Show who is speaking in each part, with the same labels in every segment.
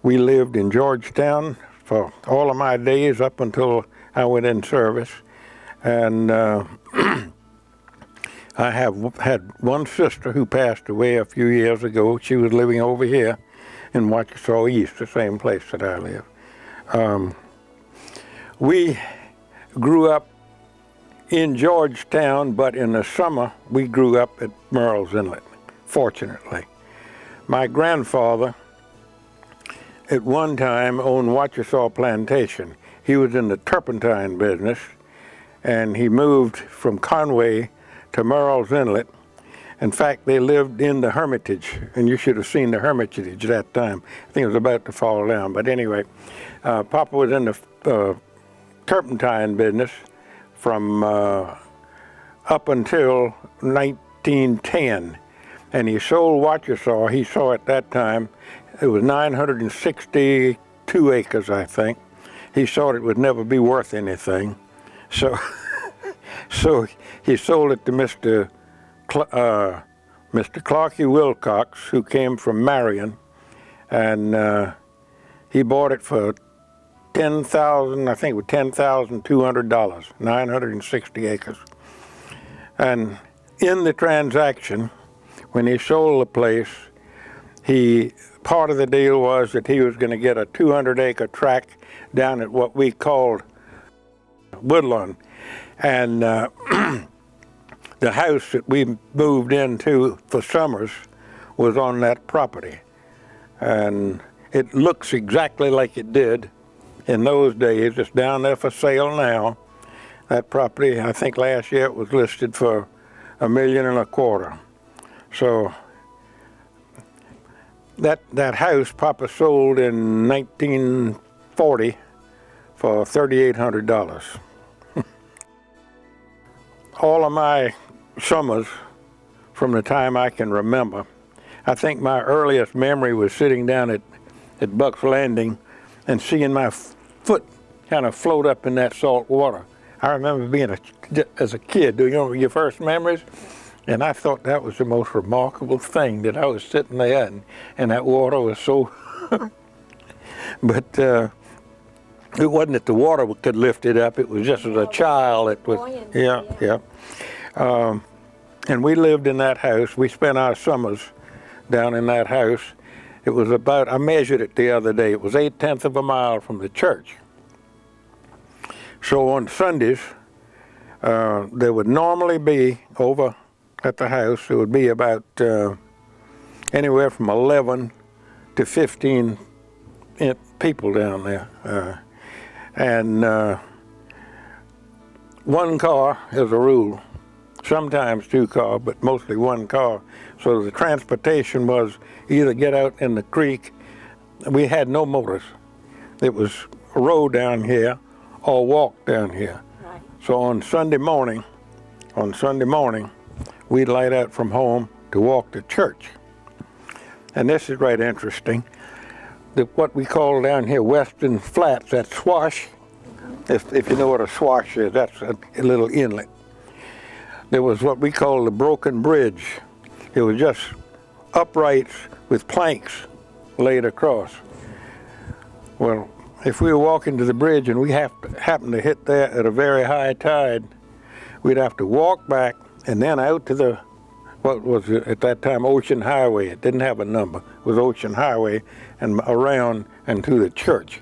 Speaker 1: We lived in Georgetown for all of my days up until I went in service. And I have had one sister who passed away a few years ago. She was living over here in Waukesha East, the same place that I live. We grew up in Georgetown, but in the summer we grew up at Murrells Inlet, fortunately. My grandfather at one time owned Waukesha Plantation. He was in the turpentine business, and he moved from Conway to Murrells Inlet. In fact, they lived in the Hermitage, and you should have seen the Hermitage at that time. I think it was about to fall down, but anyway, Papa was in the turpentine business from up until 1910, and he sold Waukesha. He saw at that time, it was 962 acres, I think. He thought it would never be worth anything, so so he sold it to Mr. Clarkey Wilcox, who came from Marion, and he bought it for $10,000, I think it was $10,200, 960 acres. And in the transaction, when he sold the place, part of the deal was that he was going to get a 200-acre tract down at what we called Woodlawn. And the house that we moved into for summers was on that property. And it looks exactly like it did in those days. It's down there for sale now. That property, I think last year it was listed for $1.25 million. So that house Papa sold in 1940 for $3,800. All of my summers from the time I can remember, I think my earliest memory was sitting down at Buck's Landing and seeing my foot kind of float up in that salt water. I remember being as a kid, do you know your first memories? And I thought that was the most remarkable thing, that I was sitting there and that water was so, but it wasn't that the water could lift it up, it was just as a child, it was, yeah. And we lived in that house. We spent our summers down in that house. It was about, I measured it the other day, it was 8/10 of a mile from the church. So on Sundays, there would normally be over at the house, it would be about anywhere from 11 to 15 people down there. And one car as a rule, sometimes two cars, but mostly one car. So the transportation was either get out in the creek. We had no motors. It was a road down here or walk down here. Right. So on Sunday morning, we'd light out from home to walk to church. And this is right interesting. What we call down here Western Flats, that swash, if you know what a swash is, that's a little inlet. There was what we call the broken bridge. It was just uprights with planks laid across. Well, if we were walking to the bridge and we happened to hit there at a very high tide, we'd have to walk back and then out to the, what was it at that time, Ocean Highway. It didn't have a number. It was Ocean Highway, and around and to the church.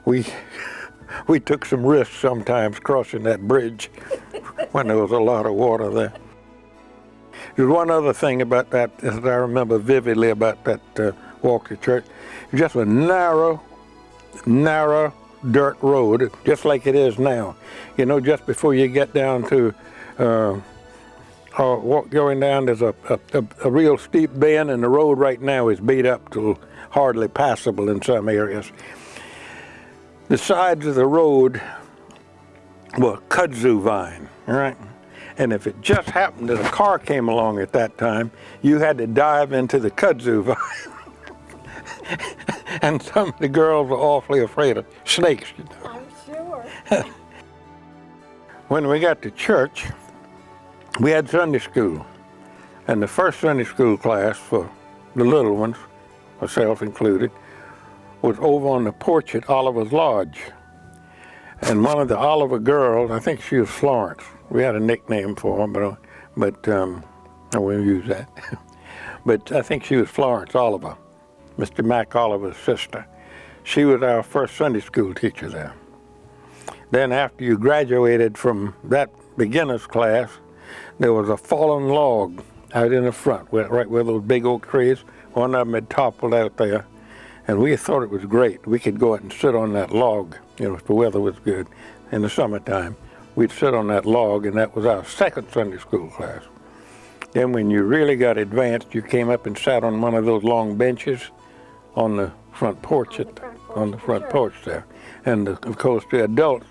Speaker 1: We took some risks sometimes crossing that bridge when there was a lot of water there. There's one other thing about that that I remember vividly about that walk to church. It was just a narrow dirt road, just like it is now. You know, just before you get down to going down, there's a real steep bend, and the road right now is beat up to hardly passable in some areas. The sides of the road were kudzu vine, right? And if it just happened that a car came along at that time, you had to dive into the kudzu vine. And some of the girls were awfully afraid of snakes, you know.
Speaker 2: I'm sure.
Speaker 1: When we got to church, we had Sunday school. And the first Sunday school class for the little ones, myself included, was over on the porch at Oliver's Lodge. And one of the Oliver girls, I think she was Florence. We had a nickname for her, but I won't use that. But I think she was Florence Oliver, Mr. Mac Oliver's sister. She was our first Sunday school teacher there. Then after you graduated from that beginner's class, there was a fallen log out in the front, right where those big oak trees. One of them had toppled out there, and we thought it was great. We could go out and sit on that log, you know, if the weather was good. In the summertime, we'd sit on that log, and that was our second Sunday school class. Then when you really got advanced, you came up and sat on one of those long benches on the front porch, porch there. And of course, the adults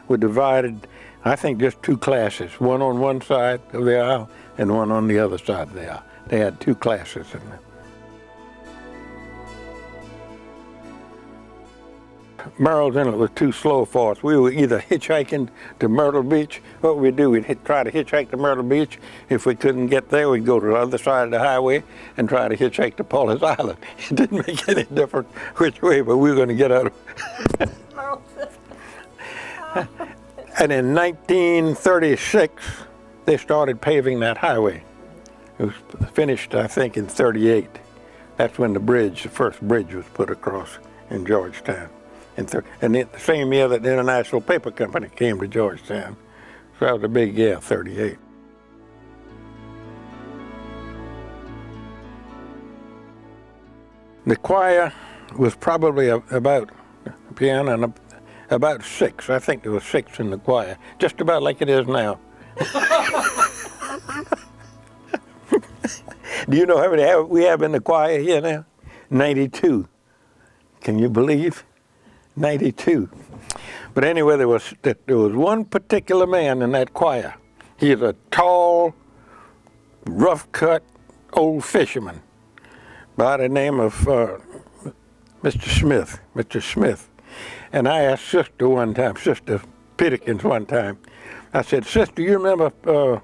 Speaker 1: were divided, I think, just two classes, one on one side of the aisle and one on the other side of the aisle. They had two classes in there. Murrells Inlet was too slow for us. We were either hitchhiking to Myrtle Beach. What we'd do, we'd try to hitchhike to Myrtle Beach. If we couldn't get there, we'd go to the other side of the highway and try to hitchhike to Paulus Island. It didn't make any difference which way, but we were going to get out of And in 1936, they started paving that highway. It was finished, I think, in 38. That's when the first bridge was put across in Georgetown. And the same year that the International Paper Company came to Georgetown. So that was a big year, 38. The choir was probably about piano and about 6. I think there was 6 in the choir, just about like it is now. Do you know how many we have in the choir here now? 92. Can you believe? 92. But anyway, there was one particular man in that choir. He's a tall, rough-cut old fisherman by the name of Mr. Smith. And I asked Sister one time, Sister Pitikins one time, I said, Sister, you remember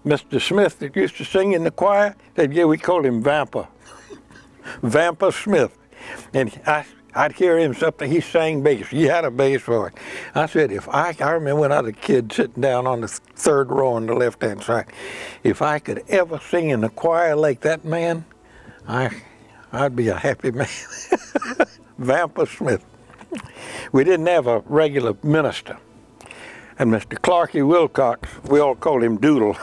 Speaker 1: Mr. Smith that used to sing in the choir? They said, yeah, we called him Vamper. Vamper Smith. And I'd hear him something, he sang bass. He had a bass voice. I said, I remember when I was a kid sitting down on the third row on the left-hand side, if I could ever sing in a choir like that man, I'd be a happy man. Vamper Smith. We didn't have a regular minister. And Mr. Clarky Wilcox, we all called him Doodle.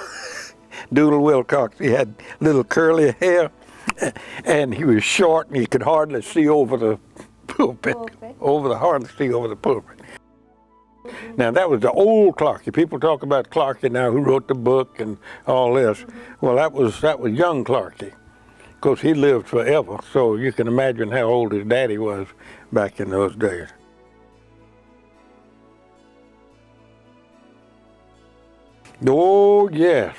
Speaker 1: Doodle Wilcox. He had little curly hair, and he was short, and you could hardly see over the pulpit. Hardly see over the pulpit. Now that was the old Clarky. People talk about Clarky now, who wrote the book and all this. Well, that was young Clarky. Of course, he lived forever, so you can imagine how old his daddy was back in those days. Oh, yes,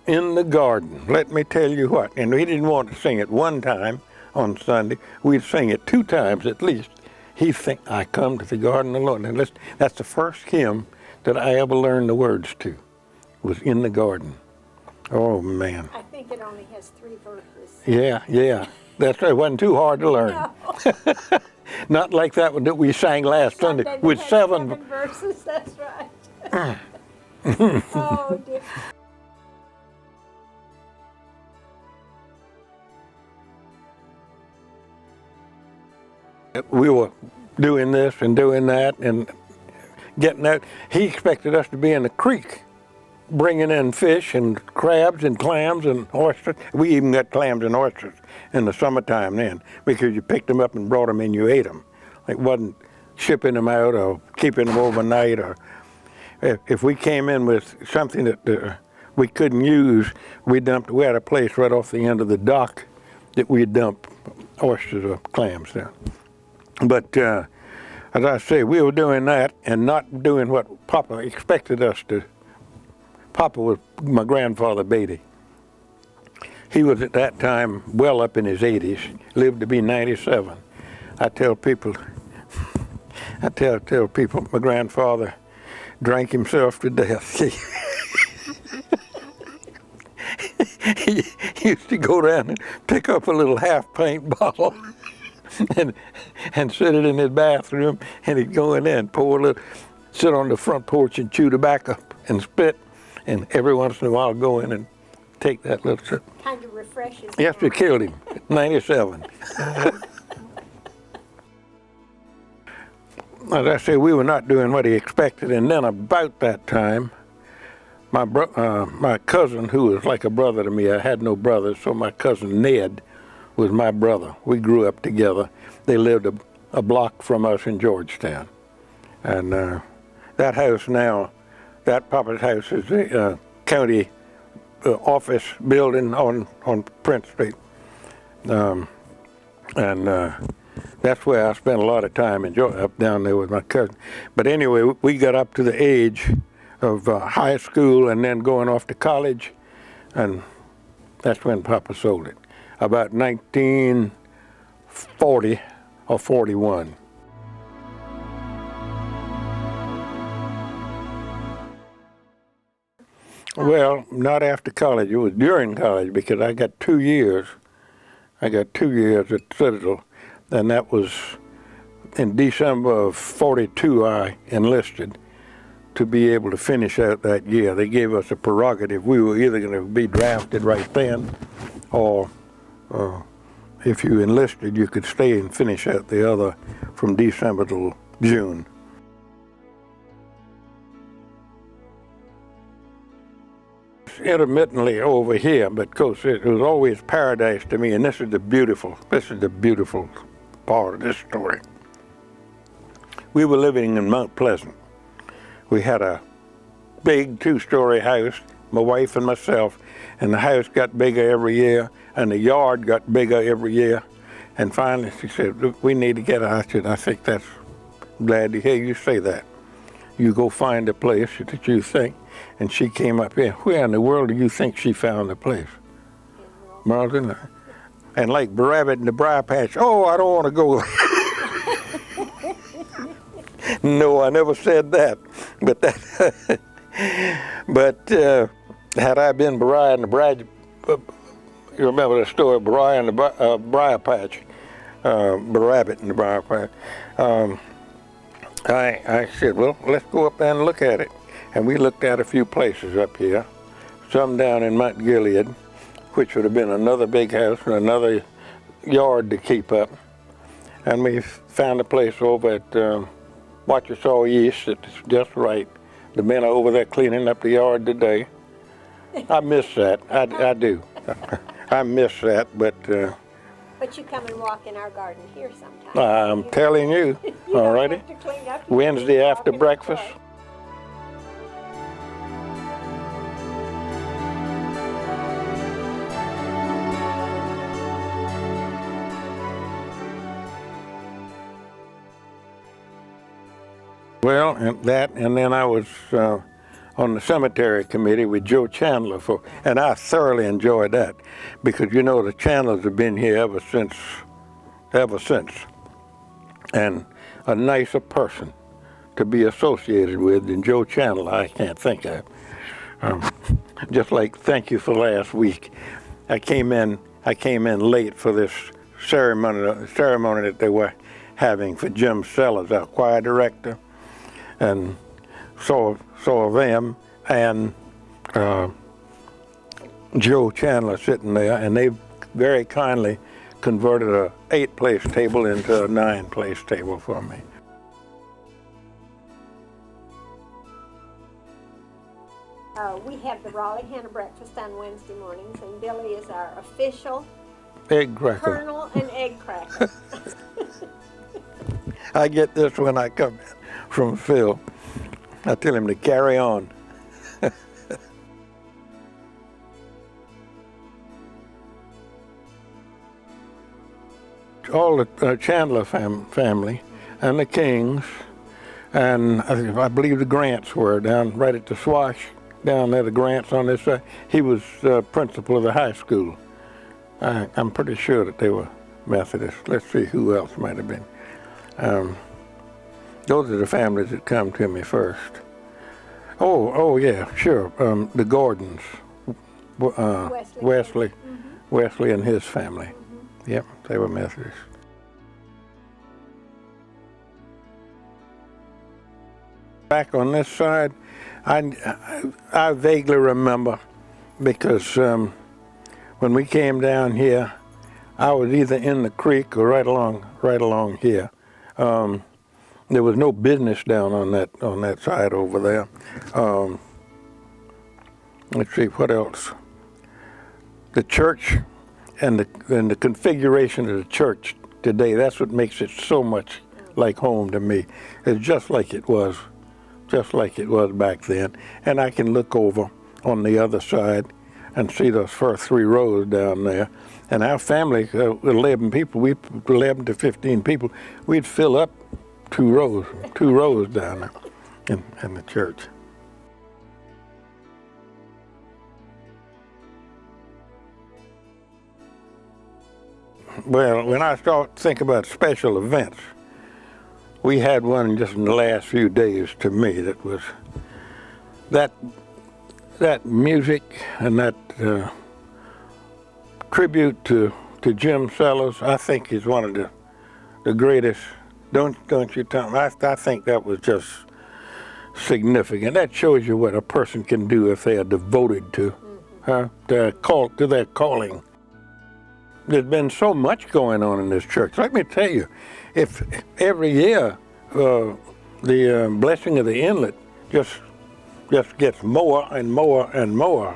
Speaker 1: in the garden. Let me tell you what. And we didn't want to sing it one time on Sunday. We'd sing it 2 times at least. He'd think, I come to the garden of the Lord. And listen, that's the first hymn that I ever learned the words to, was In the Garden. Oh, man.
Speaker 2: I think it only has 3 verses.
Speaker 1: Yeah. That's right. It wasn't too hard to learn. No. Not like that one that we sang last Sunday with 7
Speaker 2: verses. That's right. Oh, dear.
Speaker 1: We were doing this and doing that and getting out. He expected us to be in the creek, bringing in fish and crabs and clams and oysters. We even got clams and oysters in the summertime then, because you picked them up and brought them in, you ate them. It wasn't shipping them out or keeping them overnight. Or if we came in with something that we couldn't use, we had a place right off the end of the dock that we'd dump oysters or clams down. But as I say, we were doing that and not doing what Papa expected us to. Papa was my grandfather Beatty. He was at that time well up in his 80s, lived to be 97. I tell people, my grandfather drank himself to death. He used to go down and pick up a little half-pint bottle and sit it in his bathroom, and he'd go in there and pour a little, sit on the front porch and chew tobacco and spit, and every once in a while go in and take that little sip.
Speaker 2: Kind of refreshes.
Speaker 1: Yes, it killed him, 97. As I say, we were not doing what he expected, and then about that time, my cousin, who was like a brother to me, I had no brothers, so my cousin Ned was my brother. We grew up together. They lived a block from us in Georgetown. And that house now, that Papa's house is the county office building on Prince Street. That's where I spent a lot of time up down there with my cousin. But anyway, we got up to the age of high school and then going off to college, and that's when Papa sold it, about 1940 or 41. Well, not after college. It was during college, because I got 2 years. I got 2 years at Citadel, and that was in December of 42 I enlisted to be able to finish out that year. They gave us a prerogative. We were either going to be drafted right then, or if you enlisted, you could stay and finish out the other from December till June. Intermittently over here, but of course it was always paradise to me, and this is the beautiful part of this story. We were living in Mount Pleasant. We had a big 2-story house, my wife and myself, and the house got bigger every year, and the yard got bigger every year. And finally she said, "Look, we need to get out." I said, "I think that's glad to hear you say that. You go find a place that you think." And she came up here. Where in the world do you think she found the place? Murrells Inlet. And like Rabbit in the Briar Patch, "Oh, I don't want to go." No, I never said that. But had I been Briar in the Briar, you remember the story, Briar in the Briar Patch, Rabbit in the Briar Patch. I said, "Well, let's go up there and look at it." And we looked at a few places up here, some down in Mount Gilead, which would have been another big house and another yard to keep up. And we found a place over at Wachasaw East that's just right. The men are over there cleaning up the yard today. I miss that. I do. I miss that, but...
Speaker 2: But you come and walk in our garden here sometime.
Speaker 1: I'm telling you, all righty. Wednesday after breakfast. Well, and then I was on the cemetery committee with Joe Chandler and I thoroughly enjoyed that, because you know the Chandlers have been here ever since, and a nicer person to be associated with than Joe Chandler I can't think of. Just like thank you for last week. I came in late for this ceremony that they were having for Jim Sellers, our choir director. And saw them and Joe Chandler sitting there, and they very kindly converted a 8-place table into a 9-place table for me.
Speaker 2: We have the Raleigh Hannah breakfast on Wednesday mornings, and Billy is our official
Speaker 1: egg cracker.
Speaker 2: Kernel and egg cracker.
Speaker 1: I get this when I come in from Phil. I tell him to carry on. All the Chandler family and the Kings, and I believe the Grants were down right at the Swash, down there, the Grants on this side. He was principal of the high school. I'm pretty sure that they were Methodist. Let's see who else might have been. Those are the families that come to me first. Oh yeah, sure. The Gordons, Wesley and his family. Yep, they were Methodists. Back on this side, I vaguely remember because when we came down here, I was either in the creek or right along here. There was no business down on that side over there. Let's see, what else? The church and the configuration of the church today, that's what makes it so much like home to me. It's just like it was back then. And I can look over on the other side and see those first 3 rows down there. And our family, 11 people, 11 to 15 people, we'd fill up 2 rows down there in the church. Well, when I start thinking about special events, we had one just in the last few days to me that was that music and that tribute to Jim Sellers. I think is one of the greatest. Don't you, Tom? I think that was just significant. That shows you what a person can do if they are devoted to their calling. There's been so much going on in this church. Let me tell you, if every year the blessing of the inlet just gets more and more and more.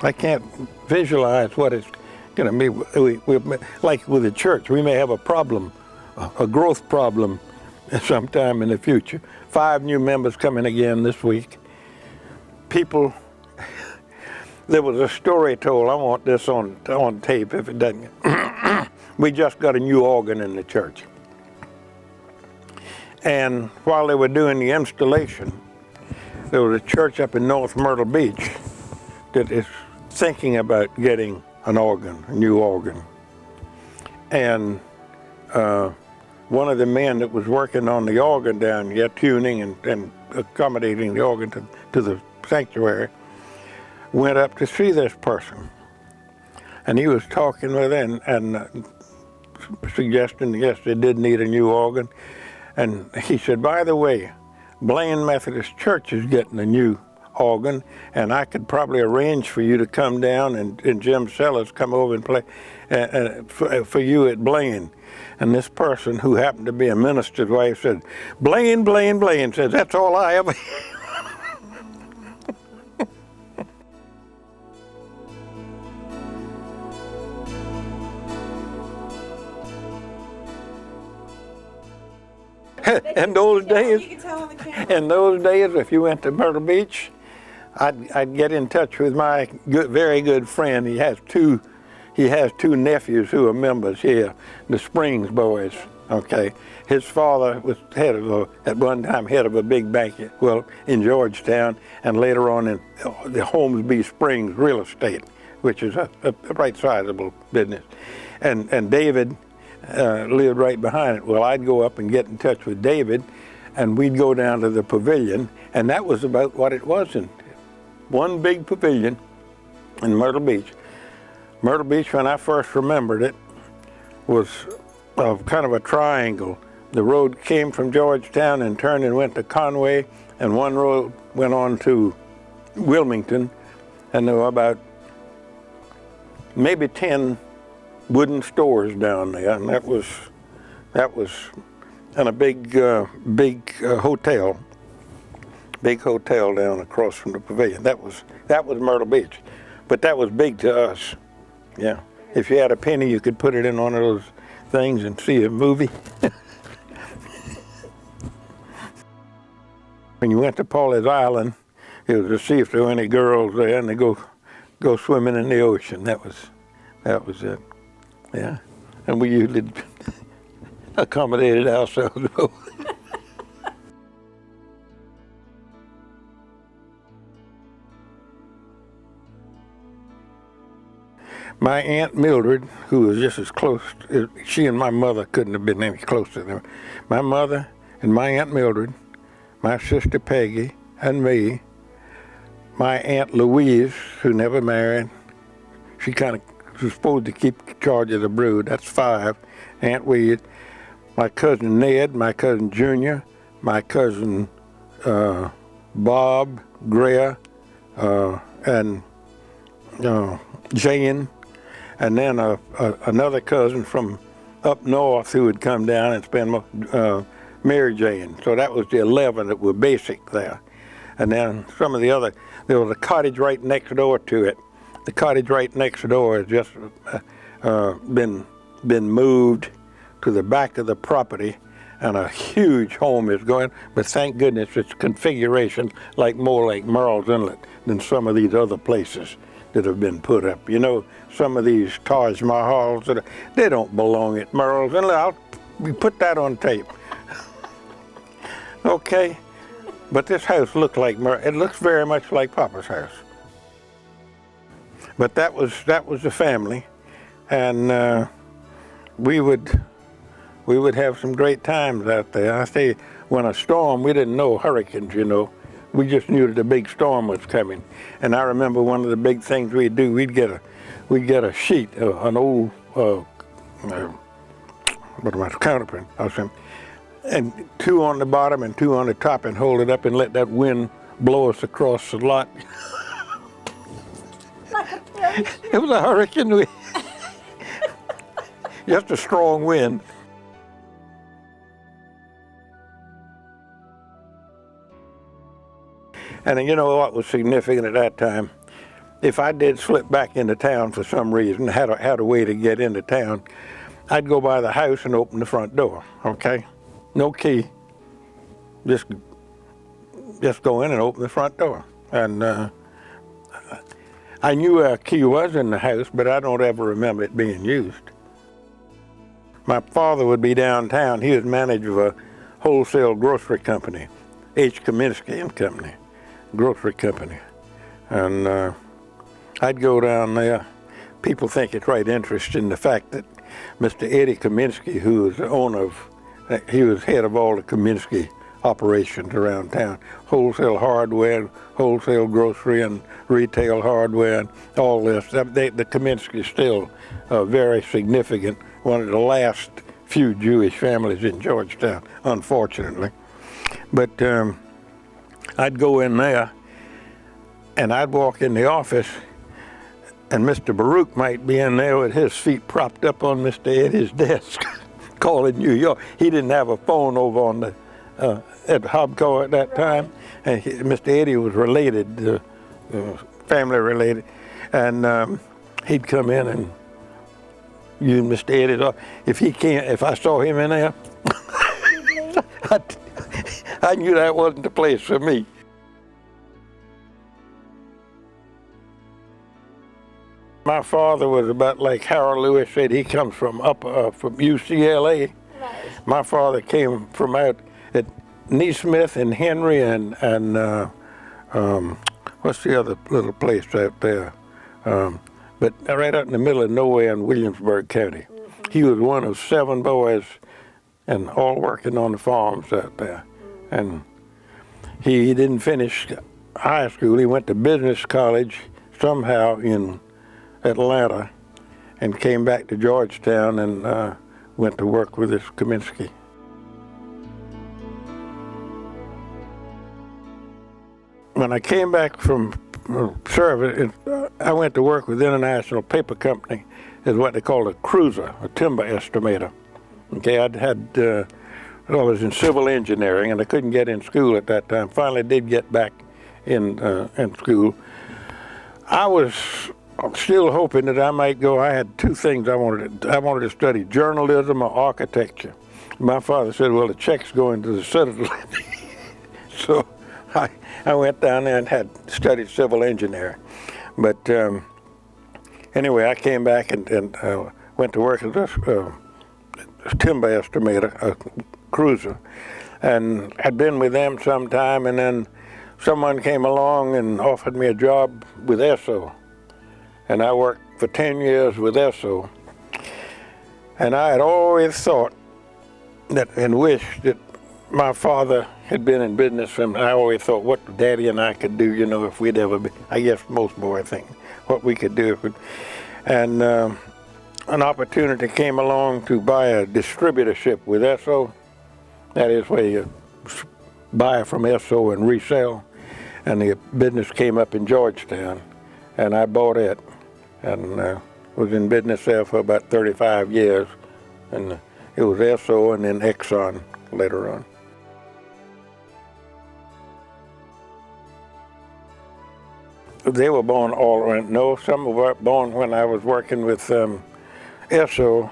Speaker 1: I can't visualize what it's going to be. Like with the church, we may have a problem, a growth problem sometime in the future. 5 new members coming again this week. People, there was a story told, I want this on tape if it doesn't. We just got a new organ in the church. And while they were doing the installation, there was a church up in North Myrtle Beach that is thinking about getting an organ, a new organ. And one of the men that was working on the organ down here, tuning and accommodating the organ to the sanctuary, went up to see this person. And he was talking with them and suggesting, yes, they did need a new organ. And he said, by the way, Belin Methodist Church is getting a new organ, and I could probably arrange for you to come down and Jim Sellers come over and play for you at Belin. And this person, who happened to be a minister's wife, said, Belin, Belin, Belin. Says, that's all I ever In those days, if you went to Myrtle Beach, I'd get in touch with my very good friend. He has two nephews who are members here, the Springs boys. Okay, his father was at one time head of a big bank, in Georgetown, and later on in the Holmesby Springs real estate, which is a right sizable business. And David lived right behind it. Well, I'd go up and get in touch with David, and we'd go down to the pavilion, and that was about what it was in one big pavilion in Myrtle Beach. Myrtle Beach, when I first remembered it, was kind of a triangle. The road came from Georgetown and turned and went to Conway, and one road went on to Wilmington, and there were about maybe 10 wooden stores down there, and that was in a big hotel down across from the pavilion. That was Myrtle Beach, but that was big to us. Yeah, if you had a penny, you could put it in one of those things and see a movie. When you went to Paulie's Island, it was to see if there were any girls there, and they go swimming in the ocean. That was it. Yeah, and we usually accommodated ourselves. My Aunt Mildred, who was just as close, she and my mother couldn't have been any closer than my mother and my Aunt Mildred, my sister Peggy, and me, my Aunt Louise, who never married. She kind of was supposed to keep charge of the brood. That's 5. Aunt Weed, my cousin Ned, my cousin Junior, my cousin Bob, Greer, and Jane, and then another cousin from up north who would come down and spend Mary Jane. So that was the 11 that were basic there. And then some of the other, there was a cottage right next door to it. The cottage right next door has just been moved to the back of the property, and a huge home is going, but thank goodness it's configuration more like Murrells Inlet than some of these other places that have been put up. You know, some of these Taj Mahals, they don't belong at Murrells Inlet. We put that on tape. Okay, but this house looked like it looks very much like Papa's house. But that was the family, and we would have some great times out there. I say, when a storm, we didn't know hurricanes, you know. We just knew that a big storm was coming. And I remember one of the big things we'd do, we'd get a sheet, an old, counterprint or something, and 2 on the bottom and 2 on the top, and hold it up and let that wind blow us across the lot. It was a hurricane. Just a strong wind. And you know what was significant at that time? If I did slip back into town for some reason, had a way to get into town, I'd go by the house and open the front door, okay? No key. Just go in and open the front door. And I knew where a key was in the house, but I don't ever remember it being used. My father would be downtown. He was manager of a wholesale grocery company, H. Kaminsky and Company, grocery company. And I'd go down there. People think it's right interesting, the fact that Mr. Eddie Kaminsky, who was the owner of, he was head of all the Kaminsky operations around town, wholesale hardware, wholesale grocery and retail hardware and all this. The Kaminsky is still very significant, one of the last few Jewish families in Georgetown, unfortunately. But I'd go in there and I'd walk in the office, and Mr. Baruch might be in there with his feet propped up on Mr. Eddie's desk, calling New York. He didn't have a phone over on the at Hobco at that time, and Mr. Eddie was related, family related, and he'd come in and use Mr. Eddie's office. If I saw him in there, I knew that wasn't the place for me. My father was about like Harold Lewis said. He comes from from UCLA. Right. My father came from out at Neesmith and Henry and what's the other little place out there? But right out in the middle of nowhere in Williamsburg County. Mm-hmm. He was one of 7 boys, and all working on the farms out there. Mm-hmm. And he didn't finish high school. He went to business college somehow in Atlanta, and came back to Georgetown and went to work with this Kaminsky. When I came back from service, I went to work with International Paper Company as what they called a cruiser, a timber estimator. Okay, I was in civil engineering, and I couldn't get in school at that time. Finally did get back in school. I was still hoping that I might go. I had 2 things I wanted to study: journalism or architecture. My father said, well, the check's going to the Citadel. So I went down there and had studied civil engineering. But anyway, I came back and went to work as a timber estimator, a cruiser, and had been with them some time, and then someone came along and offered me a job with Esso. And I worked for 10 years with Esso. And I had always thought that and wished that my father had been in business from, I always thought what Daddy and I could do, you know, if we'd ever be, I guess most boys think, what we could do. And an opportunity came along to buy a distributorship with Esso. That is where you buy from Esso and resell, and the business came up in Georgetown, and I bought it, and was in business there for about 35 years, and it was Esso and then Exxon later on. They were born all around. No, some were born when I was working with Esso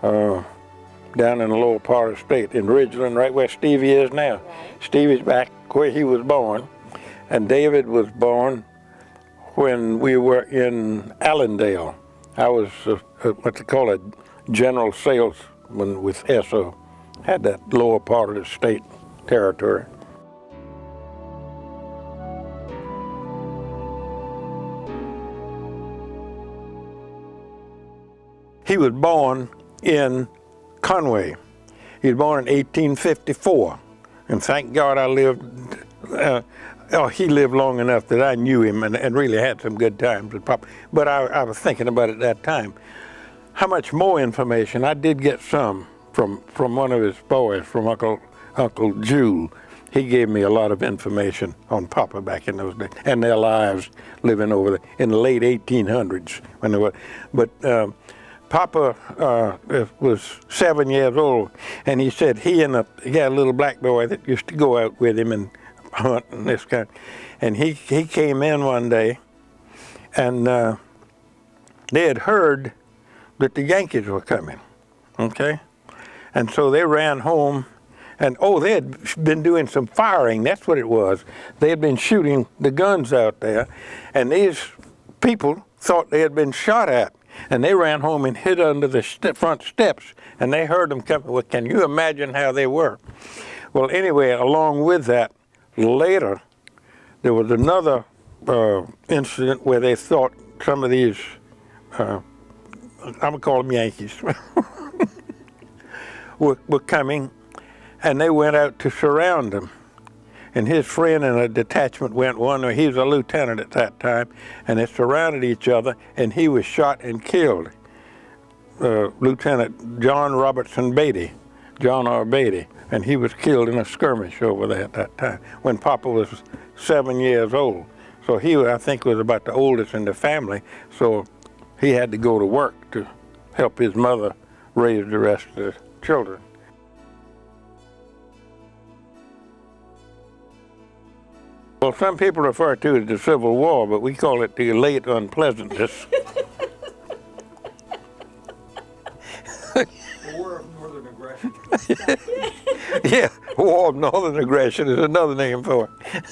Speaker 1: down in the lower part of the state, in Ridgeland, right where Stevie is now. Right. Stevie's back where he was born, and David was born when we were in Allendale. I was what they call a general salesman with Esso, had that lower part of the state territory. He was born in Conway. He was born in 1854, and thank God I lived, he lived long enough that I knew him and really had some good times with Papa. But I was thinking about it at that time. How much more information? I did get some from one of his boys, from Uncle Jule. He gave me a lot of information on Papa back in those days, and their lives living over there in the late 1800s when they were. But Papa was 7 years old, and he said he had a little black boy that used to go out with him and hunt and this kind. And he came in one day, and they had heard that the Yankees were coming, okay? And so they ran home, and they had been doing some firing, that's what it was. They had been shooting the guns out there, and these people thought they had been shot at. And they ran home and hid under the front steps, and they heard them coming. Well, can you imagine how they were? Well, anyway, along with that, later, there was another incident where they thought some of these, I'm going to call them Yankees, were coming, and they went out to surround them. And his friend in a detachment went he was a lieutenant at that time, and they surrounded each other, and he was shot and killed. Lieutenant John Robertson Beatty, John R. Beatty, and he was killed in a skirmish over there at that time, when Papa was 7 years old. So he, I think, was about the oldest in the family, so he had to go to work to help his mother raise the rest of the children. Well, some people refer to it as the Civil War, but we call it the late unpleasantness.
Speaker 3: War of Northern Aggression.
Speaker 1: Yeah, War of Northern Aggression is another name for it.